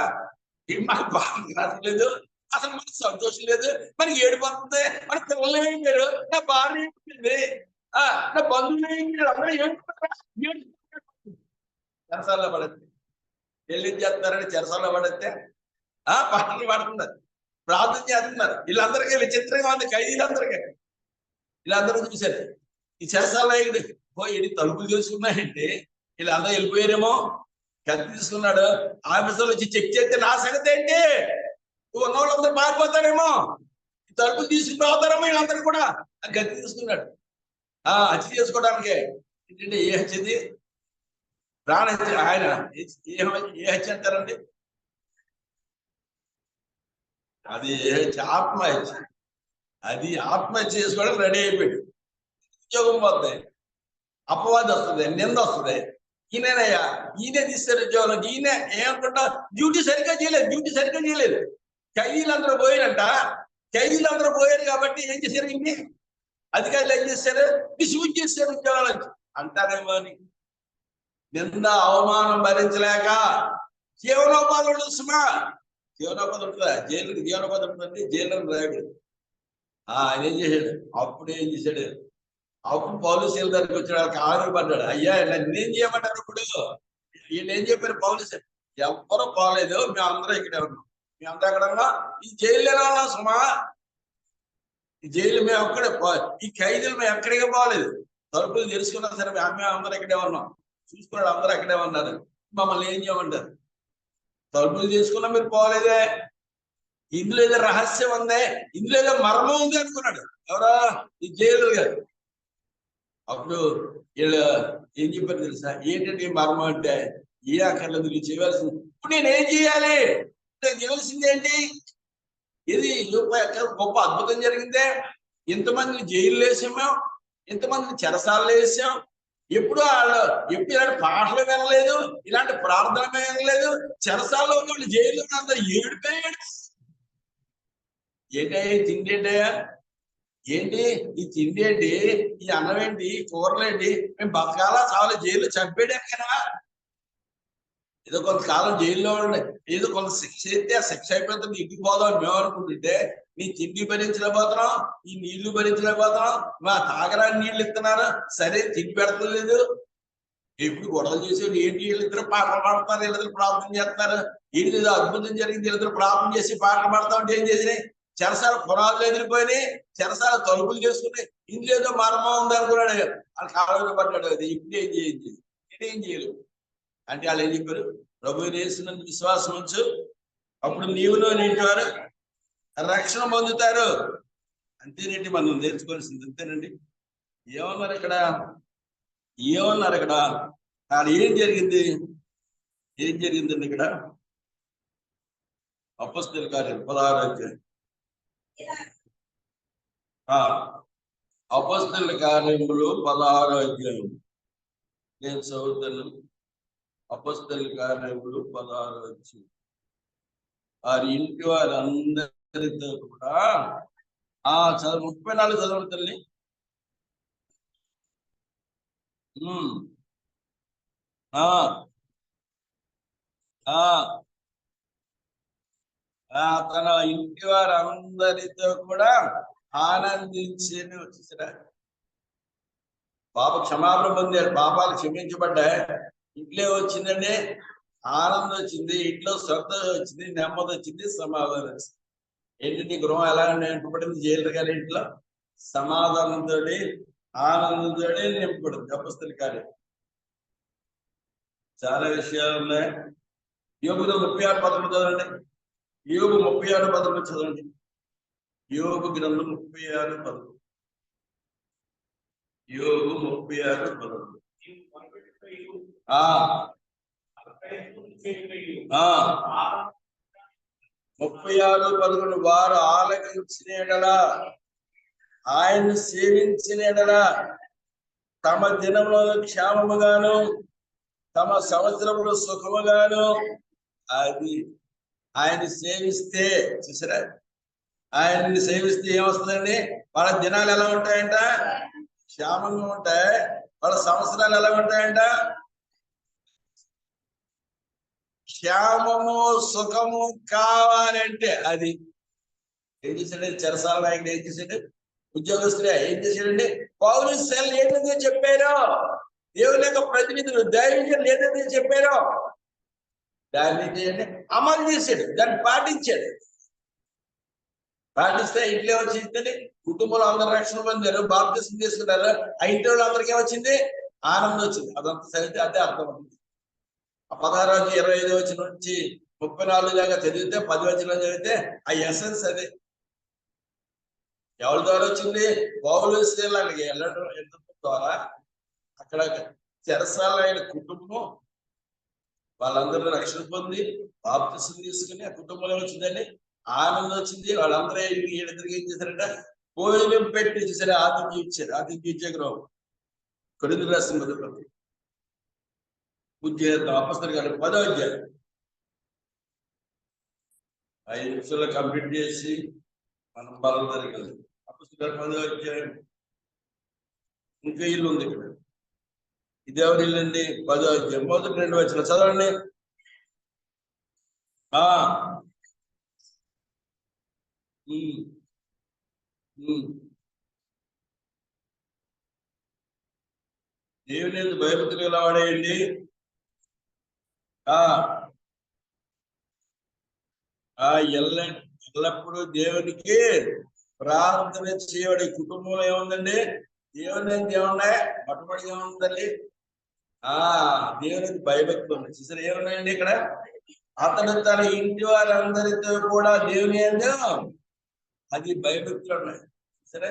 మాకు బాగా రావట్లేదు, అసలు మనకి సంతోషం లేదు, మనకి ఏడిపోతుంది, మన పిల్లలు ఏమైపోయారు, నా భార్య ఏమైపోయింది, నా బంధువులు ఏమైపోయారు, అందరూ ఏడుపుతారు. చెరసాల్లో పడితే పెళ్లి చేస్తున్నారని చెరసాల్లో పడితే పాటలు పాడుతున్నారు, ప్రార్థన చేస్తున్నారు. వీళ్ళందరికీ విచిత్రంగా ఉంది, ఖైదీలందరికీ. వీళ్ళందరూ చూశారు ఈ చెరసాల్లో ఎడి తలుపులు చేసుకున్నాయంటే వీళ్ళందరూ వెళ్ళిపోయారేమో. కత్తి తీసుకున్నాడు, ఆఫీసర్లు వచ్చి చెక్ చేస్తే నా సంగతి ఏంటి, ఉన్న వాళ్ళందరూ మారిపోతారేమో, తలుపులు తీసుకుపోతారేమో వీళ్ళందరూ కూడా. కత్తి తీసుకున్నాడు హత్య చేసుకోవడానికి. ఏంటంటే ఏ హత్యది? ప్రాణ హత్య. ఆయన ఏ హత్య అంటారండి? అది ఆత్మహత్య. అది ఆత్మహత్య చేసుకోవడం రెడీ అయిపోయాడు. ఉద్యోగం పోతాయి, అపవాదం వస్తుంది, నింద వస్తుంది. ఈయనయ్యా, ఈయనే తీస్తారు ఉద్యోగం. ఈయన ఏమనుకుంటా, డ్యూటీ సరిగ్గా చేయలేదు. ఖైదీలందరూ పోయారంట. ఖైదీలందరూ పోయారు కాబట్టి ఏం చేశారు, ఇన్ని అధికారులు ఏం చేశారు, డిస్మిస్ చేశారు ఉద్యోగాలు అంటారేమో అని. నింద అవమానం భరించలేక జీవనోపాధి ఉండదు సుమా. జీవనోపాధి ఉంటుందా? జైలుకి జీవనోపాధి ఉంటుందండి, జైలు రాయడు. ఆయన ఏం చేశాడు, అప్పుడు ఏం చేశాడు, అప్పుడు పోలీసుల దగ్గరికి వచ్చాడు, వాళ్ళకి ఆధారపడ్డాడు. అయ్యా నేనేం చేయమంటారు ఇప్పుడు? వీళ్ళు ఏం చెప్పారు పోలీసు? ఎవ్వరూ పోలేదు, మేమందరం ఇక్కడే ఉన్నాం. మేమంతా ఎక్కడ ఉన్నాం? ఈ జైల్లోనే ఉన్నాం సుమా. ఈ జైలు మేము అక్కడే, ఈ ఖైదీలు మేము ఎక్కడికి పోలేదు. తలుపులు తెలుసుకున్నా సరే మేము అందరూ ఇక్కడే ఉన్నాం. చూసుకున్నాడు, అందరూ అక్కడే ఉన్నారు. మమ్మల్ని ఏం చేయమంటారు? తలుపులు తీసుకున్నా మీరు పోలేదే, ఇందులో ఏదో రహస్యం ఉంది, ఇందులో ఏదో మర్మం ఉంది అనుకున్నాడు ఎవరా, ఈ జైలు గారు. అప్పుడు వీళ్ళు ఏం చెప్పారు తెలుసా? ఏంటంటే మర్మం అంటే, ఏ అక్కర్లేదు, నువ్వు చేయవలసింది. ఇప్పుడు నేనేం చేయాలి? చేయవలసింది ఏంటి? ఇది గొప్ప అద్భుతం జరిగిందే. ఇంతమందిని జైల్లో వేసాం, మేము ఇంతమందిని చెరసాల్లో వేసాం. ఎప్పుడు ఇలాంటి పాటలు వినలేదు, ఇలాంటి ప్రార్థన వినలేదు. చెరసాల్లో ఉన్న వాళ్ళు జైల్లో అందరూ ఏడిపోయాడు. ఏంటయ్యా తిండి ఏంటయ్యా, ఏంటి ఈ తిండి ఏంటి, ఈ అన్నం ఏంటి, ఈ కూరలు ఏంటి, మేము బతకాలా చాలు, జైల్లో చంపేయడానికి కదా. ఏదో కొంతకాలం జైల్లో ఉండే, ఏదో కొంత శిక్ష అయితే ఆ శిక్ష అయిపోతుంది, ఇంటికి పోదాం అని మేము అనుకుంటుంటే, నీ తిండి భరించలేకపోతున్నాం, ఈ నీళ్లు భరించలేకపోతున్నాం, మా తాగరాని నీళ్లు ఇస్తున్నారు, సరే తిండి పెడతలేదు. ఎప్పుడు గొడవలు చేసేది ఏంటి, వీళ్ళిద్దరు పాటలు పాడుతున్నారు, వీళ్ళిద్దరు ప్రార్థన చేస్తున్నారు, ఏంటి ఏదో అద్భుతం జరిగింది, వీళ్ళిద్దరు ప్రార్థన చేసి పాటలు పాడతా ఉంటే ఏం చేసినాయి, చెరసాల పునాదులు ఎదిరిపోయినాయి, చెరసాల తలుపులు చేసుకున్నాయి. ఇందులో ఏదో మర్మం ఉంది అనుకున్నాడు. వాళ్ళకి ఆలోచన పడ్డాడు, అది ఇప్పుడు ఏం చేయండి, నేనేం చేయలేదు అంటే వాళ్ళు ఏం చెప్పారు, ప్రభు యేసునందు విశ్వాసం ఉంచు, అప్పుడు నీవును నీ ఇంటి వారు రక్షణ పొందుతారు. అంతేనండి, మనం నేర్చుకోవాల్సింది అంతేనండి. ఏమన్నారు ఇక్కడ, వాళ్ళు ఏం జరిగిందండి ఇక్కడ? అపొస్తలుల కార్యం 16వ అధ్యాయం. అపొస్తలుల కార్యములు 16వ అధ్యాయం నేను చదువుతాను. అపొస్తలుల కార్యములు 16వ అధ్యాయం. వారి ఇంటి వారందరితో కూడా 34 చదవండి తల్లి. తన ఇంటి వారందరితో కూడా ఆనందించి వచ్చేసారా. పాప క్షమాపణ పొందారు, పాపాలు క్షమించబడ్డాయి. ఇంట్లో వచ్చిందండి ఆనందం వచ్చింది, ఇంట్లో సంతోషం వచ్చింది, నెమ్మది వచ్చింది, సమాధానం వచ్చింది. ఏంటంటే గృహం ఎలా నింపబడింది? జైలు గారి ఇంట్లో సమాధానంతో ఆనందంతో నింపబడింది. అపొస్తలుల కార్యం చాలా విషయాలు ఉన్నాయి. యోబు 36:11 చదవండి. యోబు 36:11 చదవండి. యోబు గ్రంథం 36:11. యోబు 36:11. 36:11 వారు ఆలకించిన ఎడల, ఆయన్ని సేవించిన ఎడల తమ దినములో క్షేమముగాను తమ సంవత్సరములు సుఖముగాను. అది ఆయన్ని సేవిస్తే, చూసారా, ఆయన్ని సేవిస్తే ఏమొస్తుందండి? వాళ్ళ దినాలు ఎలా ఉంటాయంట? క్షేమంగా ఉంటాయి. వాళ్ళ సంవత్సరాలు ఎలా ఉంటాయంట? క్షేమము సుఖము కావాలంటే అది ఏం చేశాడండి? చెరసాల నాయకుడు ఏం చేశాడు? ఉద్యోగస్తులే ఏం చేశాడండి? పౌలు సెల్ ఏదైతే చెప్పారో, దేవుని యొక్క ప్రతినిధులు దైవజనులు ఏదైతే చెప్పారో దాన్ని అమలు చేశాడు, దాన్ని పాటించాడు. పాటిస్తే ఇంట్లో వచ్చింది, కుటుంబంలో అందరూ రక్షణ పొందారు, బాప్తిసం తీసుకున్నారు. ఆ ఇంటి వాళ్ళు అందరికీ వచ్చింది, ఆనందం వచ్చింది. అదంతా చదివితే అదే అర్థం అవుతుంది. ఆ 16-25 వచ్చిన నుంచి 34 దాకా చదివితే 10 వచ్చిన చదివితే ఆ ఎసెన్స్ అదే. ఎవరి ద్వారా వచ్చింది? పౌలు శీలకి వెళ్ళడం ద్వారా అక్కడ చెరసాల ఆయన కుటుంబం వాళ్ళందరూ రక్షణ పొంది బాప్తిసం తీసుకుని ఆ కుటుంబంలో వచ్చిందని ఆనందం వచ్చింది. వాళ్ళందరూ వీళ్ళిద్దరికి ఏం చేశారంట? భోజనం పెట్టి చేశారు, ఆతిథ్యం ఇచ్చారు. ఆతిథ్యం ఇచ్చే గృహం కొరింథీయులకు రాసిన మొదటి పత్రిక పూజ చేద్దాం. అపొస్తలుల కార్యాలు 10వ అధ్యాయం 5 నిమిషాల్లో కంప్లీట్ చేసి మనం బలం జరిగింది. అపొస్తలుల కార్యాలు 10వ అధ్యాయం. ఇంకా ఇల్లు ఉంది ఇక్కడ. ఇది ఎవరి ఇల్లు అండి? 10వ అధ్యాయం 1-2 వచనాలు చదవండి. దేవుని యందు భయభక్తులు ఎలా వాడేయండి? ఎల్లప్పుడూ దేవునికి ప్రార్థన చేయబడే కుటుంబంలో ఏముందండి? దేవుని ఏమున్నాయి? మొట్టమొదటి ఏముందండి? దేవుని భయభక్తులు ఉన్నాయి. చూసారు ఏమున్నాయండి ఇక్కడ? అతడు తన ఇంటి వారందరితో కూడా దేవుని యందు అది భయభక్తులు ఉన్నాయి. సరే,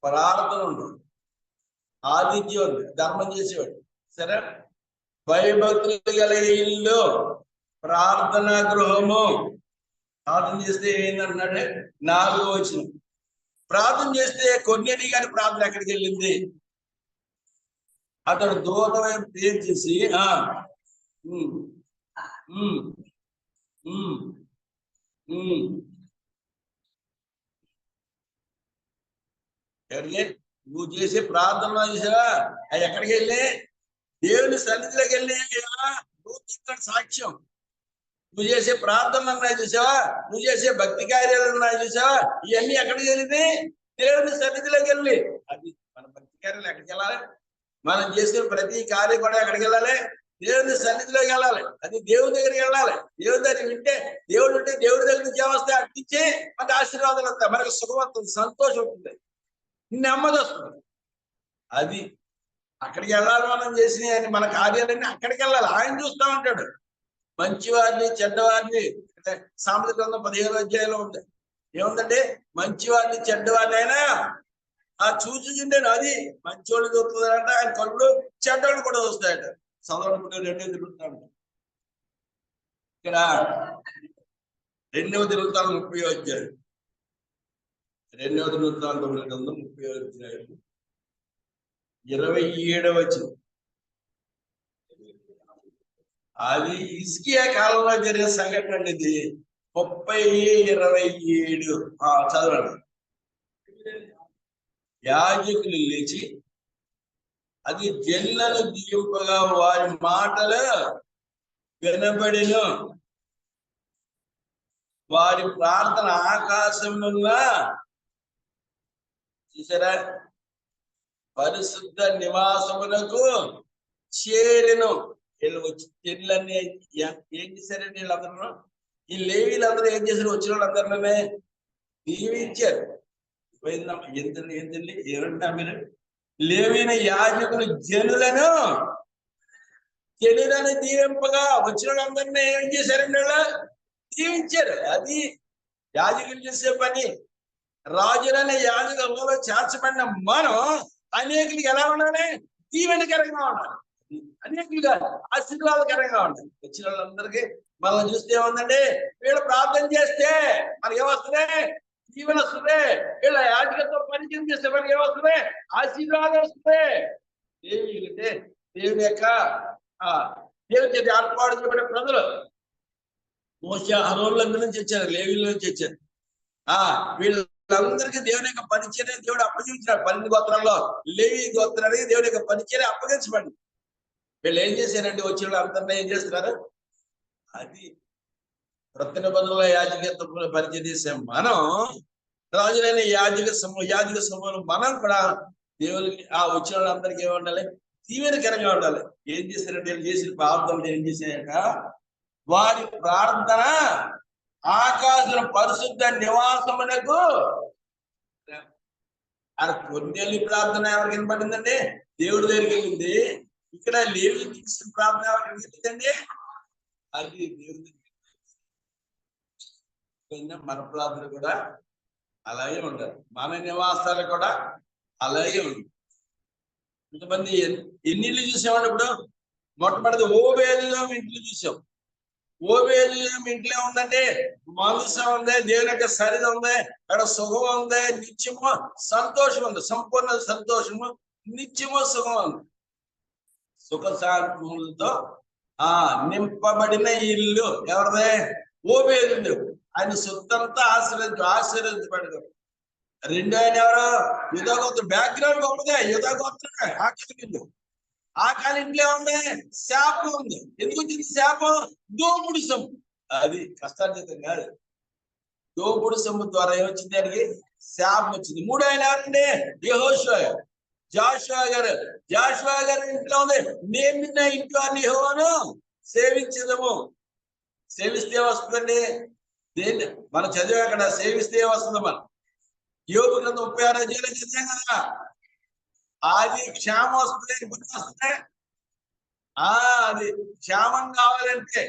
ప్రార్థన ఉంది, ఆతిథ్యం ఉంది, ధర్మం చేసేవాడు. సరే, భయభక్తులు కలిగే ఇల్లు, ప్రార్థనా గృహము. ప్రార్థన చేస్తే ఏంటంటే 4వ వచనం. ప్రార్థన చేస్తే కొన్నేటి గారి ప్రార్థన ఎక్కడికి వెళ్ళింది? అతడు దూత వైపు పేరు చేసి నువ్వు చేసే ప్రార్థన చూసావా? అది ఎక్కడికి వెళ్ళి? దేవుని సన్నిధిలోకి వెళ్ళి సాక్ష్యం. నువ్వు చేసే ప్రార్థనలు ఉన్నాయి చూసావా? నువ్వు చేసే భక్తి కార్యాలు ఉన్నాయి చూసావా? ఇవన్నీ ఎక్కడికి వెళ్ళింది? దేవుని సన్నిధిలోకి వెళ్ళి. అది మన భక్తి కార్యాలు ఎక్కడికి వెళ్ళాలి? మనం చేసే ప్రతి కార్యం కూడా ఎక్కడికి వెళ్ళాలి? దేవుని సన్నిధిలోకి వెళ్ళాలి. అది దేవుని దగ్గరికి వెళ్ళాలి. దేవుని దగ్గర వింటే దేవుడు ఉంటే దేవుడి దగ్గర నుంచి ఏమొస్తాయి? అట్టించి మనకి ఆశీర్వాదాలు వస్తాయి, మనకి సుఖం వస్తుంది, సంతోషం ఉంటుంది, నెమ్మది వస్తుంది. అది అక్కడికి వెళ్ళాలి. మనం చేసిన మన కార్యాలన్నీ అక్కడికి వెళ్ళాలి. ఆయన చూస్తూ ఉంటాడు మంచివారిని చెడ్డవారిని. అంటే సామెతల గ్రంథం 15వ అధ్యాయంలో ఉంది. ఏముందంటే? మంచివారిని చెడ్డవారిని అయినా చూసిండేను. అది మంచోళ్ళు చూస్తుందంట, ఆయన కళ్ళు చెడ్డోళ్ళు కూడా చూస్తాయట. చదవడం 2వ తిరుగుతాడు. ఇక్కడ 2వ తిరుగుతాను 30వ అధ్యాయం. 2వ తిరుగుతాను 30వ అధ్యాయం 27వ వచనం. అది హిజ్కియా కాలంలో జరిగిన సంఘటన అండి. ఇది 30:27 చదవండి. యాజకులు లేచి అది జనులను దీవింపగా వారి మాటలు వినబడిను, వారి ప్రార్థన ఆకాశంలో చూసారా పరిశుద్ధ నివాసమునకు చేరెను. వీళ్ళు వచ్చి చెట్లన్నీ ఏం చేశారండి? వీళ్ళందరూ, ఈ లేవీలందరూ ఏం చేశారు? వచ్చిన వాళ్ళందరినీ దీవించారు. ఏంటండి ఏమంటా మీరు? లేవీన యాజకులు జనులను దీవింపగా వచ్చిన వాళ్ళందరినీ ఏం చేశారండి? వాళ్ళు దీవించారు. అది యాజకులు చేసే పని. రాజులనే యాజకులలో చేర్చబడిన మనం అనేకులకి ఎలా ఉండాలి? దీవెనకరంగా ఉండాలి. అనేకులుగా ఆశీర్వాదకరంగా ఉండాలి. వచ్చిన వాళ్ళందరికీ మనం చూస్తే ఏముందండి? వీళ్ళు ప్రార్థన చేస్తే మనకి ఏమొస్తుంది? దీవెన వస్తుంది. వీళ్ళ యాజకత్వం పరిచయం చేస్తే మనకి ఏమొస్తుంది? ఆశీర్వాదం వస్తుంది. ఏమిటంటే దేవుని యొక్క దేవుని చేత ఏర్పాటు చేయబడే ప్రజలు మోషే అహరోనులందరి నుంచి వచ్చారు, లేవీల నుంచి వచ్చారు. వీళ్ళందరికీ దేవుని యొక్క పరిచయం దేవుడు అప్పగించాడు. 12 గోత్రాల్లో లేవీ గోత్రానికి దేవుని యొక్క పరిచయం అప్పగించబడింది. వీళ్ళు ఏం చేశారంటే వచ్చిన వాళ్ళు అందరినీ ఏం చేస్తున్నారు? అది క్రొత్త నిబంధనలో యాజకత్వం పరిచయం చేసే మనం రాజులైన యాజక సమూహం మనం కూడా దేవునికి ఆ వచ్చిన వాళ్ళందరికీ ఏమి ఉండాలి? దీవెనకరంగా ఉండాలి. ఏం చేశారంటే చేసిన ప్రార్థనలు ఏం చేశాక వారి ప్రార్థన ఆకాశం పరిశుద్ధ నివాసమునకు కొన్నేళ్ళు ప్రార్థన ఎవరికి వినపడిందండి? దేవుడి దగ్గరికి వెళ్ళింది. ఇక్కడ లేవి తీసిన ప్రార్థన ఎవరికి వెళ్ళిందండి? అది దేవుడి మన ప్రార్థన కూడా అలాగే ఉండాలి. మన నివాసాలు కూడా అలాగే ఉంది. కొంతమంది ఎన్ని ఇల్లు చూసామండి? ఇప్పుడు మొట్టమొదటి ఓబేలులో ఇంట్లో చూసాం. ఓబేలులో ఇంట్లో ఉందంటే మనసు ఉంది, దేవుని యొక్క సరిది ఉంది, అక్కడ సుఖం ఉంది, నిత్యము సంతోషం ఉంది, సంపూర్ణ సంతోషము, నిత్యము సుఖం ఉంది. సుఖ శాంతులతో నింపబడిన ఇల్లు ఎవరిదే? ఓబేలు. ఆయన సొత్తంతా ఆశీర్వదించబడదు. రెండో ఆయన ఎవరు? యూదాగోత్రం. బ్యాక్గ్రౌండ్ గొప్పదే, యూదాగోత్రమే. ఆ కాలి ఇంట్లో ఉంది, శాపం ఉంది. ఎందుకు వచ్చింది శాపం? దోపుడు సొమ్ము. అది కష్టార్జితం కాదు, దోపుడు సొమ్ము ద్వారా ఏమొచ్చింది? దానికి శాపం వచ్చింది. మూడో ఆయన ఎవరండి? యెహోషువ. జాషువా గారు ఇంట్లో ఉంది, నేను నిన్న ఇంట్లో యెహోవాను సేవించదము. సేవిస్తే వస్తుందండి. దేన్ని మనం చదివా అక్కడ, సేవిస్తే వస్తుంది. మనం యోబు గ్రంథం 36 అధ్యాయంలో చదివాం కదా. అది క్షేమం వస్తుంది, వస్తే అది క్షేమం కావాలంటే,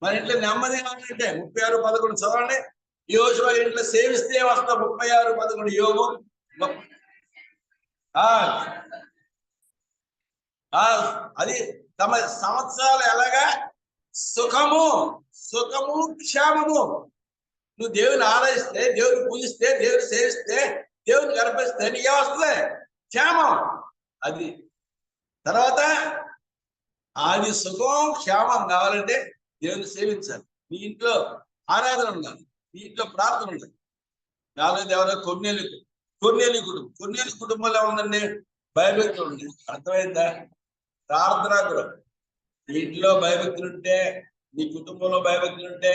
మన ఇంట్లో నెమ్మది కావాలంటే 36:11 చదవండి. యెహోషువ ఇంట్లో సేవిస్తే వస్తా. 36:11 యోబు. అది తమ సంవత్సరాలు ఎలాగా? సుఖము క్షేమము. నువ్వు దేవుని ఆరాధిస్తే, దేవుని పూజిస్తే, దేవుని సేవిస్తే, దేవుని గర్భిస్తే నీకే వస్తుంది క్షేమం. అది తర్వాత అది సుఖం క్షేమం కావాలంటే దేవుని సేవించాలి. నీ ఇంట్లో ఆరాధన ఉండాలి, నీ ఇంట్లో ప్రార్థన ఉండాలి. నాలుగోది ఎవరో కొన్నేలి కుటుంబంలో ఉందండి, భయభక్తులు ఉంది. అర్థమైందా? ప్రార్థనా గృహం. నీ ఇంట్లో భయభక్తులు ఉంటే, నీ కుటుంబంలో భయభక్తులు ఉంటే,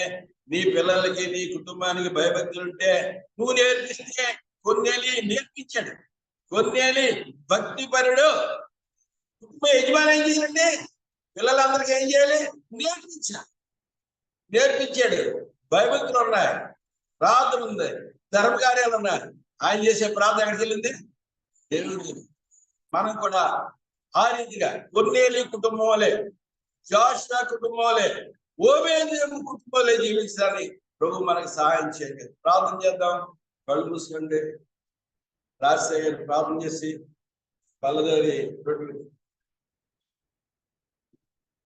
నీ పిల్లలకి నీ కుటుంబానికి భయభక్తులు ఉంటే, నువ్వు నేర్పిస్తే కొన్నేలి నేర్పించాడు. కొన్నేలి భక్తిపరుడు. కుటుంబ యజమాని ఏం చేయాలంటే పిల్లలందరికీ ఏం చేయాలి? నేర్పించాడు. భయభక్తులు ఉన్నాయి, ప్రార్థన ఉంది, ధర్మకార్యాలు ఉన్నాయి. ఆయన చేసే ప్రార్థన ఎక్కడికి వెళ్ళింది? దేవుడికి. మనం కూడా ఆ రీతిగా కొన్నేలి కుటుంబం వలె, జాషువా కుటుంబం వలె, ఓబేదేము కుటుంబం వలె జీవించడానికి ప్రభు మనకు సహాయం చేయండి. ప్రార్థన చేద్దాం. కళ్ళు మూసుకోండి. రాజశేఖర్ ప్రార్థన చేసి పల్లదారి